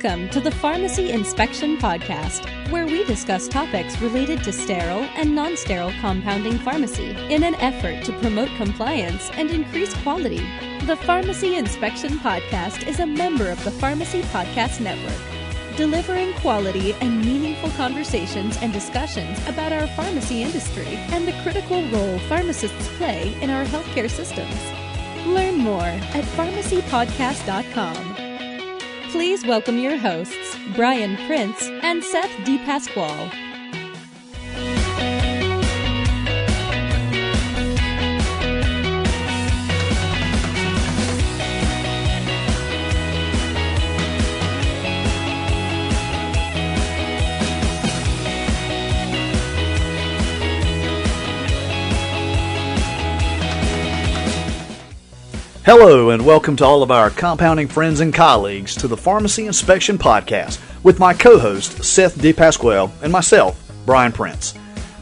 Welcome to the Pharmacy Inspection Podcast, where we discuss topics related to sterile and non-sterile compounding pharmacy in an effort to promote compliance and increase quality. The Pharmacy Inspection Podcast is a member of the Pharmacy Podcast Network, delivering quality and meaningful conversations and discussions about our pharmacy industry and the critical role pharmacists play in our healthcare systems. Learn more at pharmacypodcast.com. Please welcome your hosts, Brian Prince and Seth DePasquale. Hello and welcome to all of our compounding friends and colleagues to the Pharmacy Inspection Podcast with my co-host Seth DePasquale and myself, Brian Prince.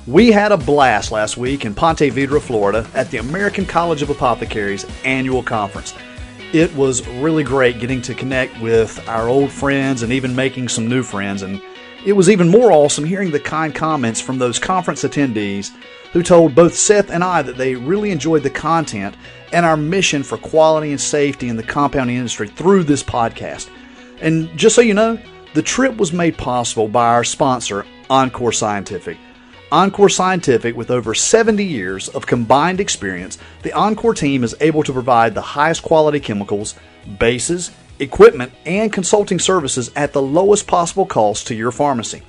We had a blast last week in Ponte Vedra, Florida at the American College of Apothecaries annual conference. It was really great getting to connect with our old friends and even making some new friends, and it was even more awesome hearing the kind comments from those conference attendees who told both Seth and I that they really enjoyed the content and our mission for quality and safety in the compounding industry through this podcast. And just so you know, the trip was made possible by our sponsor, Encore Scientific. Encore Scientific, with over 70 years of combined experience, the Encore team is able to provide the highest quality chemicals, bases, equipment, and consulting services at the lowest possible cost to your pharmacy.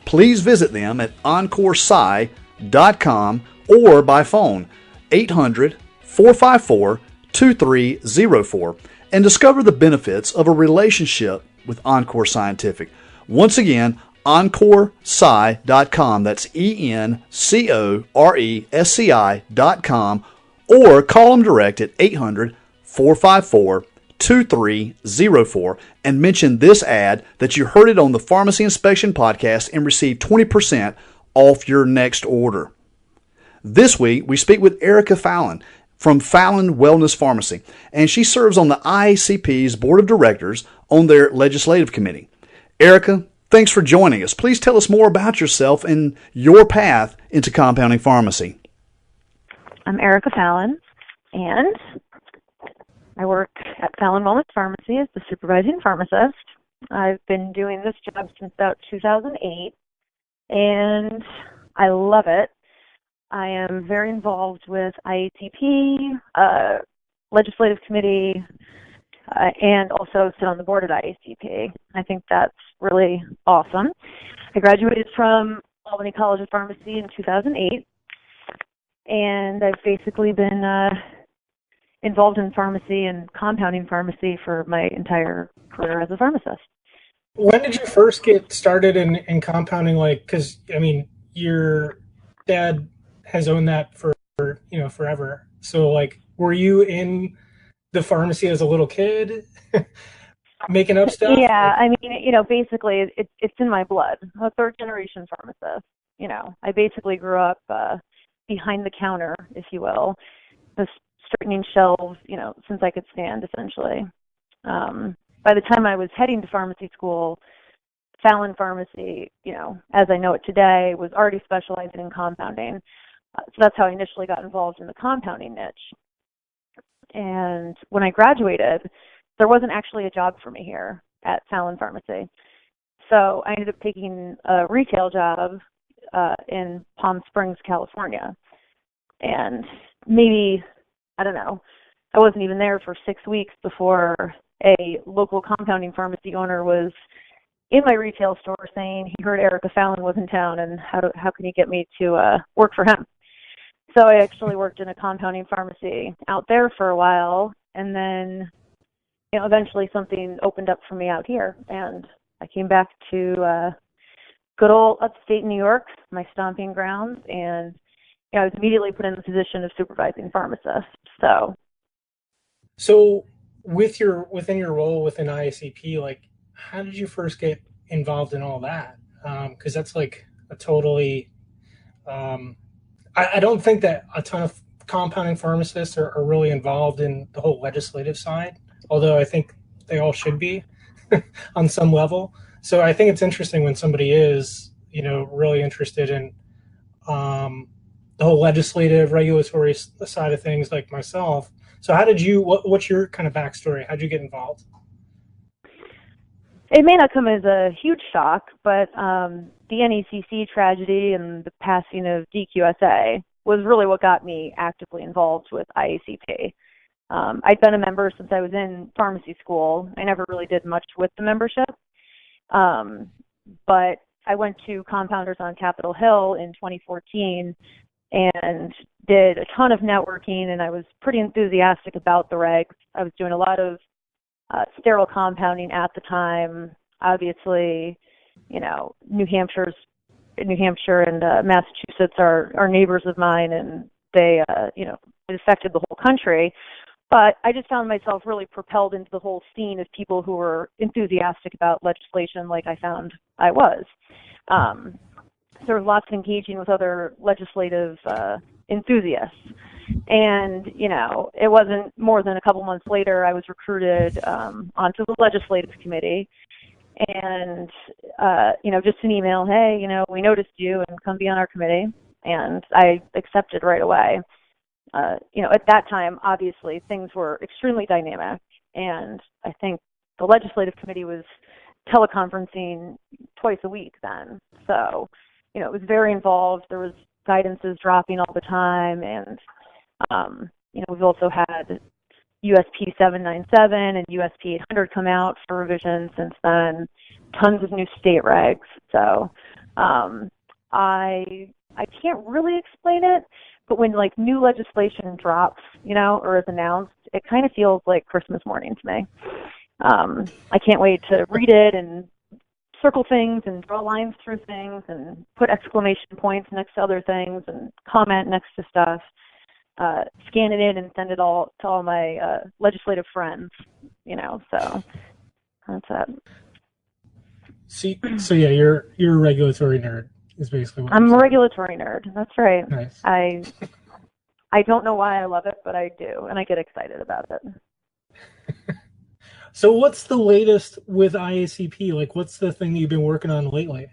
Please visit them at encoresci.com or by phone 800-454-2304 and discover the benefits of a relationship with Encore Scientific. Once again, encoresci.com. That's ENCORESCI.com, or call them direct at 800-454-2304 and mention this ad that you heard it on the Pharmacy Inspection Podcast and receive 20% off your next order. This week, we speak with Erika Fallon from Fallon Wellness Pharmacy, and she serves on the IACP's Board of Directors on their Legislative Committee. Erika, thanks for joining us. Please tell us more about yourself and your path into compounding pharmacy. I'm Erika Fallon, and I work at Fallon Wellness Pharmacy as the Supervising Pharmacist. I've been doing this job since about 2008, and I love it. I am very involved with IACP, Legislative Committee, and also sit on the board at IACP. I think that's really awesome. I graduated from Albany College of Pharmacy in 2008, and I've basically been involved in pharmacy and compounding pharmacy for my entire career as a pharmacist. When did you first get started in compounding? Because, I mean, your dad has owned that for, forever. So, were you in the pharmacy as a little kid making up stuff? Yeah, I mean, basically it's in my blood. I'm a third-generation pharmacist. I basically grew up behind the counter, if you will, just straightening shelves, since I could stand, essentially. By the time I was heading to pharmacy school, Fallon Pharmacy, as I know it today, was already specializing in compounding. So that's how I initially got involved in the compounding niche. And when I graduated, there wasn't actually a job for me here at Fallon Pharmacy. So I ended up taking a retail job in Palm Springs, California. And maybe, I don't know, I wasn't even there for 6 weeks before a local compounding pharmacy owner was in my retail store saying he heard Erika Fallon was in town and how can he get me to work for him. So I actually worked in a compounding pharmacy out there for a while, and then eventually something opened up for me out here, and I came back to good old upstate New York, my stomping grounds, and I was immediately put in the position of supervising pharmacist. So within your role within IACP, how did you first get involved in all that? Because that's a totally I don't think that a ton of compounding pharmacists are really involved in the whole legislative side, although I think they all should be. on some level. So I think it's interesting when somebody is, really interested in the whole legislative, regulatory side of things, like myself. So how did you? What's your kind of backstory? How did you get involved? It may not come as a huge shock, but the NECC tragedy and the passing of DQSA was really what got me actively involved with IACP. I'd been a member since I was in pharmacy school. I never really did much with the membership, but I went to Compounders on Capitol Hill in 2014 and did a ton of networking, and I was pretty enthusiastic about the regs. I was doing a lot of sterile compounding at the time. Obviously, New Hampshire and Massachusetts are neighbors of mine, and they, it affected the whole country. But I just found myself really propelled into the whole scene of people who were enthusiastic about legislation like I found I was. There was lots of engaging with other legislative enthusiasts. And, it wasn't more than a couple months later I was recruited onto the legislative committee. And, just an email, hey, we noticed you and come be on our committee. And I accepted right away. At that time, obviously, things were extremely dynamic. And I think the legislative committee was teleconferencing twice a week then. So, it was very involved. There was guidances dropping all the time. And, we've also had USP 797 and USP 800 come out for revision since then, tons of new state regs. So I can't really explain it, but when new legislation drops, or is announced, it kind of feels like Christmas morning to me. I can't wait to read it and circle things and draw lines through things and put exclamation points next to other things and comment next to stuff. Scan it in and send it all to all my legislative friends, so that's it. So yeah, you're a regulatory nerd is basically what I'm a regulatory nerd. That's right. Nice. I don't know why I love it, but I do, and I get excited about it. So what's the latest with IACP? What's the thing that you've been working on lately?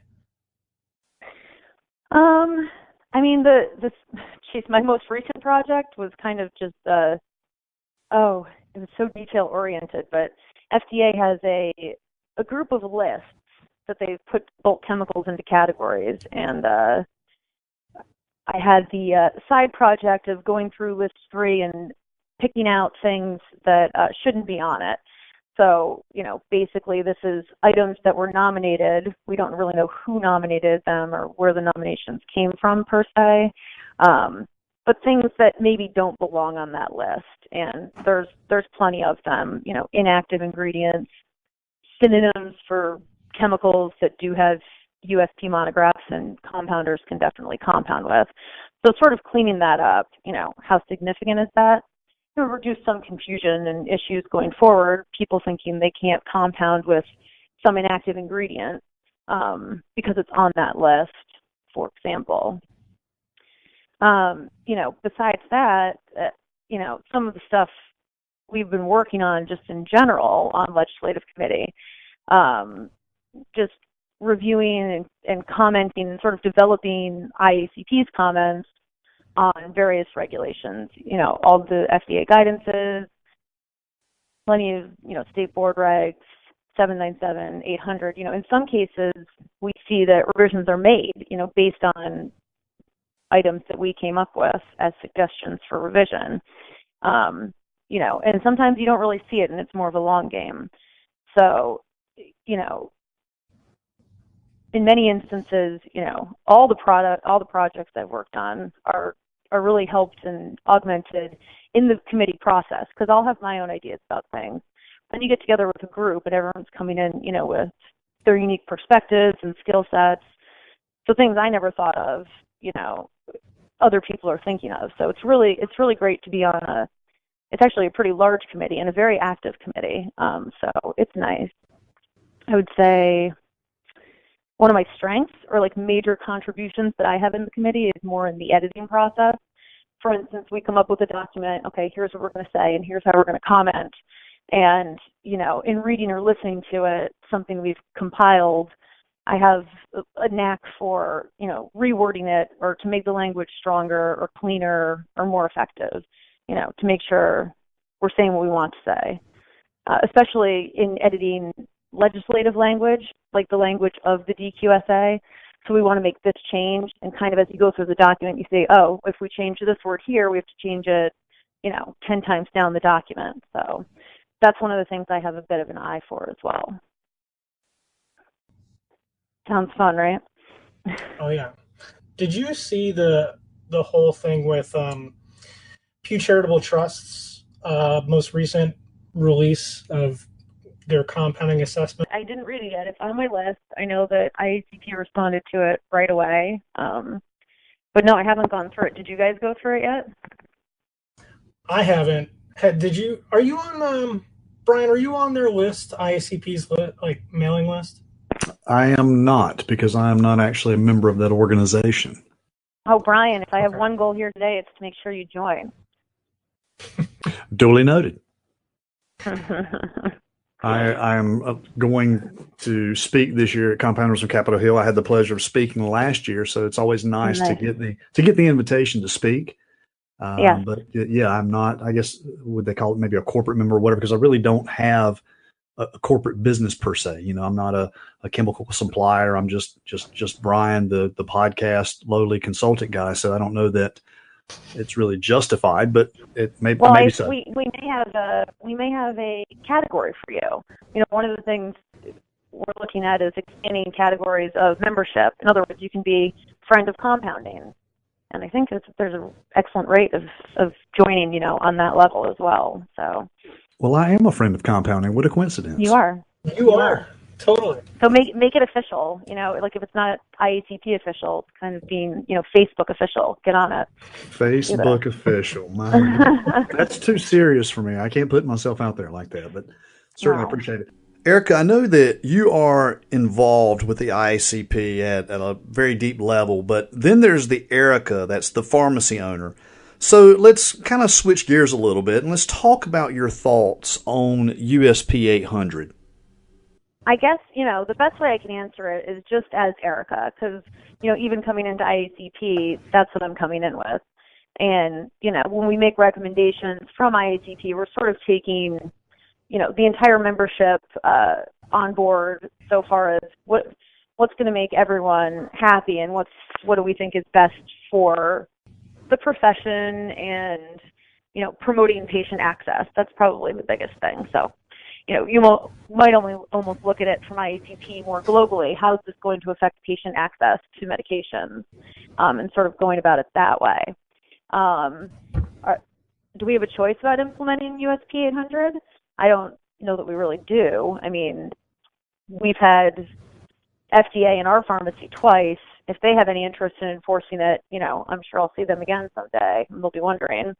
My most recent project was kind of just, it was so detail oriented, but FDA has a group of lists that they've put bulk chemicals into categories, and I had the side project of going through list 3 and picking out things that shouldn't be on it. So, basically this is items that were nominated. We don't really know who nominated them or where the nominations came from per se, but things that maybe don't belong on that list. And there's plenty of them, inactive ingredients, synonyms for chemicals that do have USP monographs and compounders can definitely compound with. So sort of cleaning that up, how significant is that? To reduce some confusion and issues going forward, people thinking they can't compound with some inactive ingredient because it's on that list, for example. Besides that, some of the stuff we've been working on just in general on legislative committee, just reviewing and commenting and sort of developing IACP's comments on various regulations, all the FDA guidances, plenty of, state board regs, 797, 800. In some cases, we see that revisions are made, based on items that we came up with as suggestions for revision. And sometimes you don't really see it, and it's more of a long game. So, in many instances, all the projects I've worked on are really helped and augmented in the committee process, because I'll have my own ideas about things. Then you get together with a group and everyone's coming in, with their unique perspectives and skill sets. So things I never thought of, other people are thinking of. So it's really great to be on it's actually a pretty large committee and a very active committee. So it's nice. I would say one of my strengths or major contributions that I have in the committee is more in the editing process. For instance, we come up with a document, okay, here's what we're going to say and here's how we're going to comment. And, in reading or listening to it, something we've compiled, I have a knack for, rewording it or to make the language stronger or cleaner or more effective, to make sure we're saying what we want to say, especially in editing legislative language, like the language of the DQSA. So we want to make this change, and kind of as you go through the document, you say, oh, if we change this word here, we have to change it, 10 times down the document. So that's one of the things I have a bit of an eye for as well. Sounds fun, right? Oh yeah. Did you see the whole thing with Pew Charitable Trust's most recent release of their compounding assessment? I didn't read it yet. It's on my list. I know that IACP responded to it right away. But no, I haven't gone through it. Did you guys go through it yet? I haven't. Are you on, Brian, are you on their list, IACP's mailing list? I am not, because I am not actually a member of that organization. Oh, Brian, if I have one goal here today, it's to make sure you join. Duly noted. I am going to speak this year at Compounders of Capitol Hill. I had the pleasure of speaking last year, so it's always nice to get the invitation to speak. Yeah. But yeah, I'm not, I guess, would they call it maybe a corporate member or whatever, because I really don't have a corporate business per se. I'm not a chemical supplier. I'm just Brian, the podcast lowly consultant guy. So I don't know that it's really justified, but it may, well, maybe so. We may have a category for you. One of the things we're looking at is expanding categories of membership. In other words, you can be friend of compounding, and I think there's an excellent rate of joining, on that level as well. So. Well, I am a friend of compounding. What a coincidence! You are. You are. Totally. So make it official, like if it's not IACP official, it's kind of being, Facebook official. Get on it. Facebook official. That's too serious for me. I can't put myself out there like that, but certainly appreciate it. Erika, I know that you are involved with the IACP at a very deep level, but then there's the Erika, that's the pharmacy owner. So let's kind of switch gears a little bit, and let's talk about your thoughts on USP 800. I guess, the best way I can answer it is just as Erika, because, even coming into IACP, that's what I'm coming in with. And, when we make recommendations from IACP, we're sort of taking, the entire membership on board so far as what's going to make everyone happy and what do we think is best for the profession and, promoting patient access. That's probably the biggest thing. So, you might almost look at it from IACP more globally. How is this going to affect patient access to medications, and sort of going about it that way? Do we have a choice about implementing USP 800? I don't know that we really do. I mean, we've had FDA in our pharmacy twice. If they have any interest in enforcing it, I'm sure I'll see them again someday, and they'll be wondering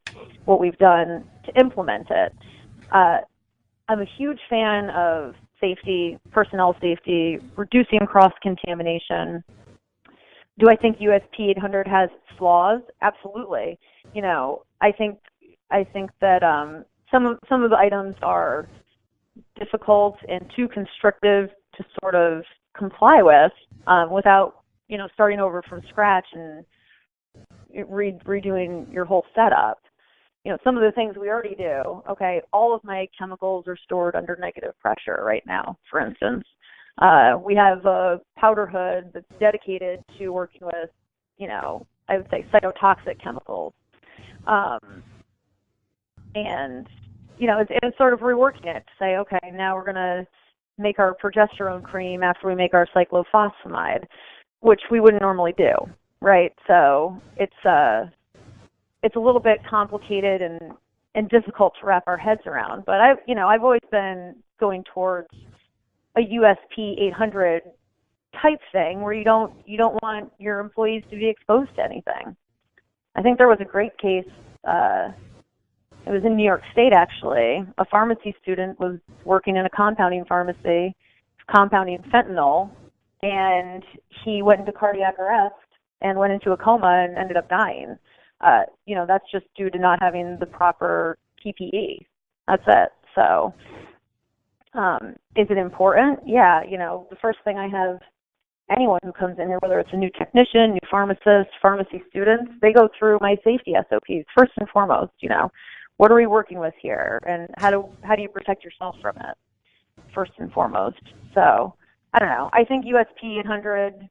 what we've done to implement it. I'm a huge fan of safety, personnel safety, reducing cross-contamination. Do I think USP 800 has flaws? Absolutely. I think that some of the items are difficult and too constrictive to sort of comply with without, starting over from scratch and redoing your whole setup. Some of the things we already do, okay, all of my chemicals are stored under negative pressure right now, for instance. We have a powder hood that's dedicated to working with, I would say cytotoxic chemicals. And, it's sort of reworking it to say, okay, now we're going to make our progesterone cream after we make our cyclophosphamide, which we wouldn't normally do, right? So it's a little bit complicated and difficult to wrap our heads around. But I've always been going towards a USP 800 type thing where you don't want your employees to be exposed to anything. I think there was a great case. It was in New York State, actually. A pharmacy student was working in a compounding pharmacy, compounding fentanyl, and he went into cardiac arrest and went into a coma and ended up dying. That's just due to not having the proper PPE. That's it. So is it important? Yeah, the first thing I have anyone who comes in here, whether it's a new technician, new pharmacist, pharmacy students, they go through my safety SOPs first and foremost. What are we working with here, and how do you protect yourself from it first and foremost? So I don't know. I think USP 800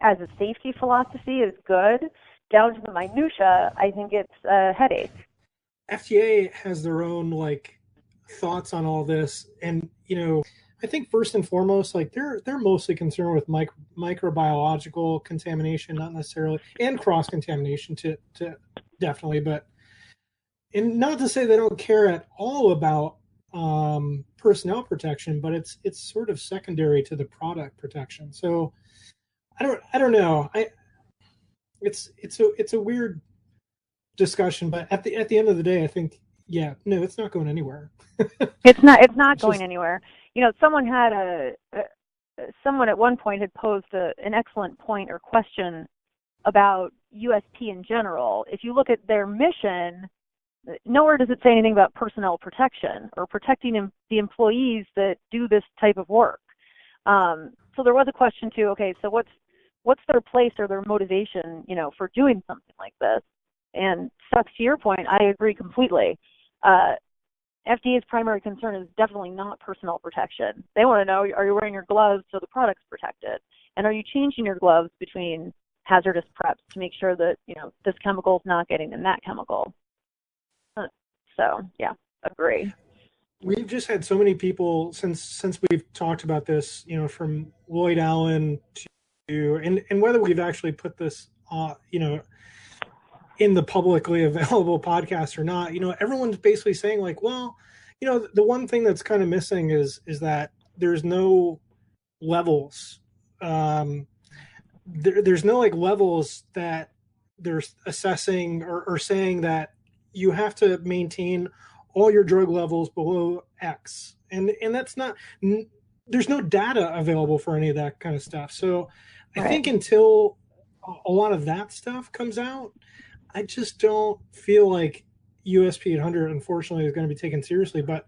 as a safety philosophy is good. Down to the minutia, I think it's a headache. FDA has their own thoughts on all this, and I think first and foremost, they're mostly concerned with microbiological contamination, not necessarily, and cross contamination to definitely, but and not to say they don't care at all about personnel protection, but it's sort of secondary to the product protection. So I don't know. It's a weird discussion, but at the end of the day, I think it's not going anywhere. It's not going anywhere. Someone at one point had posed an excellent point or question about USP in general. If you look at their mission, nowhere does it say anything about personnel protection or protecting the employees that do this type of work. So there was a question too. Okay, so what's their place or their motivation, for doing something like this? And Stuck, to your point, I agree completely. FDA's primary concern is definitely not personnel protection. They want to know, are you wearing your gloves so the product's protected? And are you changing your gloves between hazardous preps to make sure that, this chemical is not getting in that chemical? So, yeah, agree. We've just had so many people since we've talked about this, from Lloyd Allen to, and whether we've actually put this, in the publicly available podcast or not, everyone's basically saying the one thing that's kind of missing is that there's no levels. There's no levels that they're assessing or saying that you have to maintain all your drug levels below X. And that's not, there's no data available for any of that kind of stuff. So I think until a lot of that stuff comes out, I just don't feel like USP 800, unfortunately, is going to be taken seriously. But,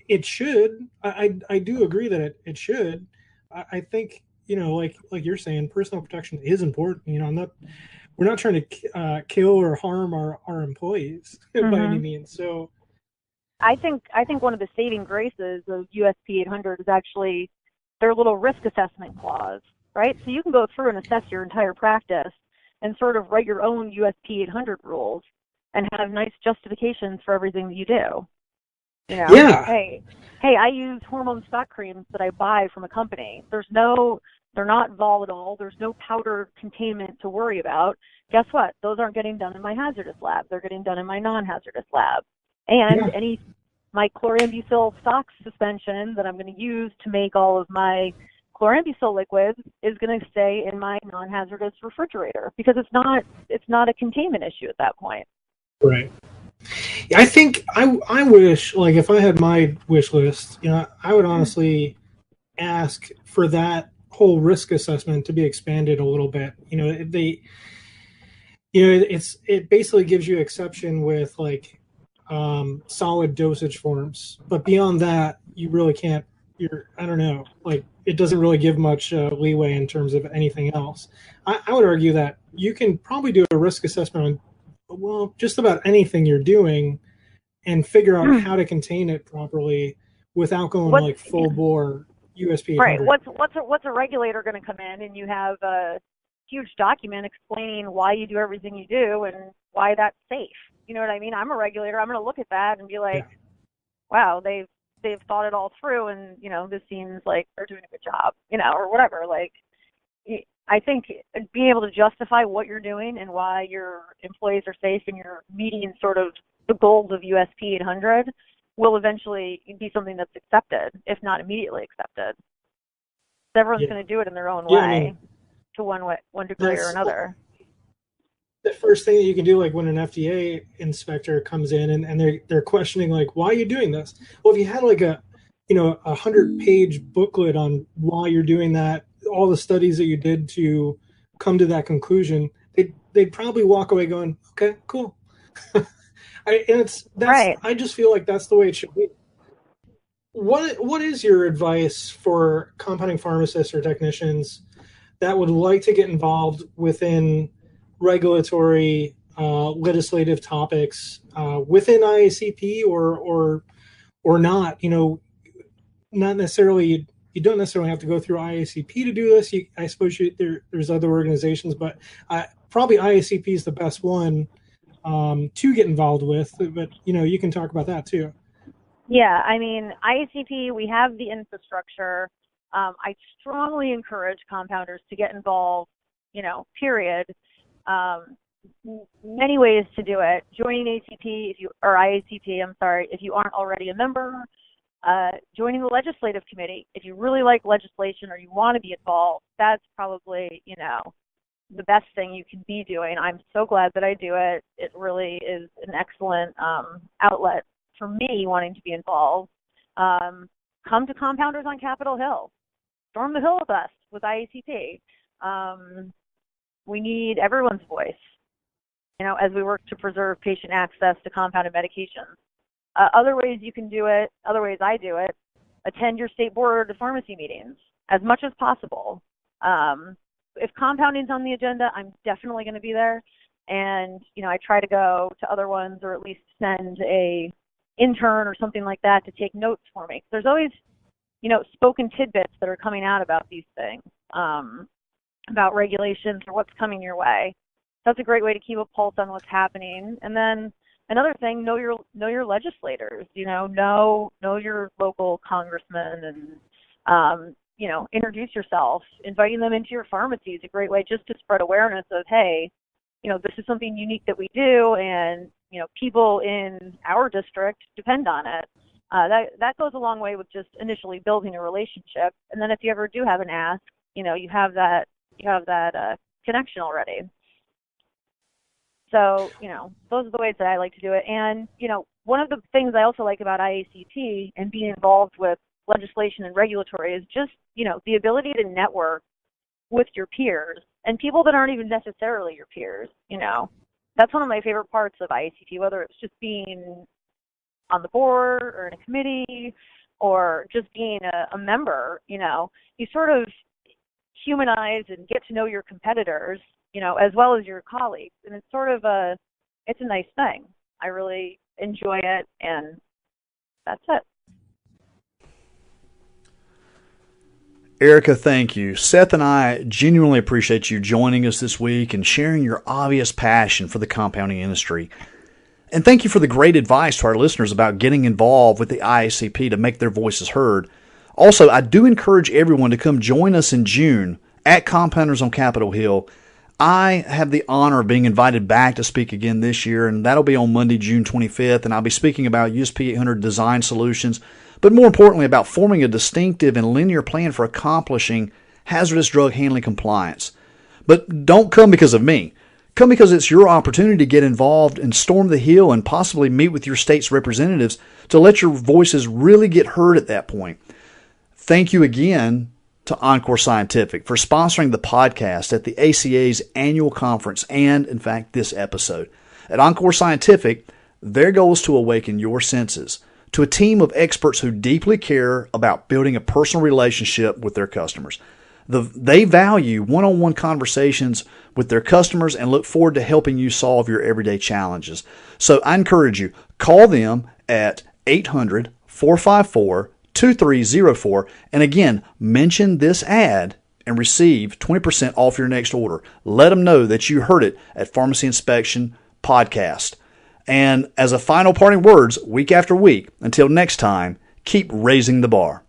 it should. I do agree that it should. I think, like you're saying, personal protection is important. We're not trying to kill or harm our employees by any means. So I think one of the saving graces of USP 800 is actually their little risk assessment clause, right? So you can go through and assess your entire practice and sort of write your own USP 800 rules and have nice justifications for everything that you do. Yeah. Hey, I use hormone stock creams that I buy from a company. They're not volatile. There's no powder containment to worry about. Guess what? Those aren't getting done in my hazardous lab. They're getting done in my non-hazardous lab. And my chlorambucil stock suspension that I'm going to use to make all of my chlorambucil liquids is going to stay in my non-hazardous refrigerator because it's not a containment issue at that point. Right. I think I wish, if I had my wish list, I would honestly ask for that whole risk assessment to be expanded a little bit. It basically gives you exception with solid dosage forms, but beyond that, you really can't. I don't know. It doesn't really give much leeway in terms of anything else. I would argue that you can probably do a risk assessment on, just about anything you're doing and figure out how to contain it properly without going full bore USP 800. Right. What's a regulator going to come in and you have a huge document explaining why you do everything you do and why that's safe? You know what I mean? I'm a regulator. I'm going to look at that and be like, wow, they've thought it all through, and this seems like they're doing a good job, or whatever. I think being able to justify what you're doing and why your employees are safe and you're meeting sort of the goals of USP 800 will eventually be something that's accepted, if not immediately accepted. Everyone's going to do it in their own way, to one degree or another. The first thing that you can do, when an FDA inspector comes in and they're questioning, why are you doing this? Well, if you had a 100-page booklet on why you're doing that, all the studies that you did to come to that conclusion, they'd probably walk away going, okay, cool. Right. I just feel like that's the way it should be. What is your advice for compounding pharmacists or technicians that would like to get involved within regulatory, legislative topics within IACP or not? Not necessarily. You don't necessarily have to go through IACP to do this. I suppose there's other organizations, but probably IACP is the best one to get involved with. But you can talk about that too. Yeah, I mean, IACP, we have the infrastructure. I strongly encourage compounders to get involved, period. Many ways to do it. Joining IACP, if you aren't already a member. Joining the legislative committee. If you really like legislation or you want to be involved, that's probably, the best thing you can be doing. I'm so glad that I do it. It really is an excellent outlet for me wanting to be involved. Come to Compounders on Capitol Hill. Storm the Hill with us, with IACP. We need everyone's voice, as we work to preserve patient access to compounded medications. Other ways you can do it, other ways I do it, attend your state board of pharmacy meetings as much as possible. If compounding's on the agenda, I'm definitely going to be there. And, I try to go to other ones or at least send a intern or something like that to take notes for me. There's always, spoken tidbits that are coming out about these things, about regulations or what's coming your way. That's a great way to keep a pulse on what's happening. And then another thing, know your legislators, know your local congressman and, introduce yourself. Inviting them into your pharmacy is a great way just to spread awareness of, hey, this is something unique that we do, and, people in our district depend on it. That goes a long way with just initially building a relationship. And then if you ever do have an ask, you have that connection already. So, those are the ways that I like to do it. And, one of the things I also like about IACP and being involved with legislation and regulatory is just, the ability to network with your peers and people that aren't even necessarily your peers, That's one of my favorite parts of IACP, whether it's just being on the board or in a committee or just being a member, you sort of humanize and get to know your competitors, as well as your colleagues. And it's sort of it's a nice thing. I really enjoy it, and that's it. Erika, thank you. Seth and I genuinely appreciate you joining us this week and sharing your obvious passion for the compounding industry. And thank you for the great advice to our listeners about getting involved with the IACP to make their voices heard. Also, I do encourage everyone to come join us in June at Compounders on Capitol Hill. I have the honor of being invited back to speak again this year, and that'll be on Monday, June 25th, and I'll be speaking about USP 800 design solutions, but more importantly about forming a distinctive and linear plan for accomplishing hazardous drug handling compliance. But don't come because of me. Come because it's your opportunity to get involved and storm the Hill and possibly meet with your state's representatives to let your voices really get heard at that point. Thank you again to Encore Scientific for sponsoring the podcast at the ACA's annual conference and, in fact, this episode. At Encore Scientific, their goal is to awaken your senses to a team of experts who deeply care about building a personal relationship with their customers. They value one-on-one conversations with their customers and look forward to helping you solve your everyday challenges. So I encourage you, call them at 800-454-2304, and again, mention this ad and receive 20% off your next order. Let them know that you heard it at Pharmacy Inspection Podcast. And as a final parting words, week after week, until next time, keep raising the bar.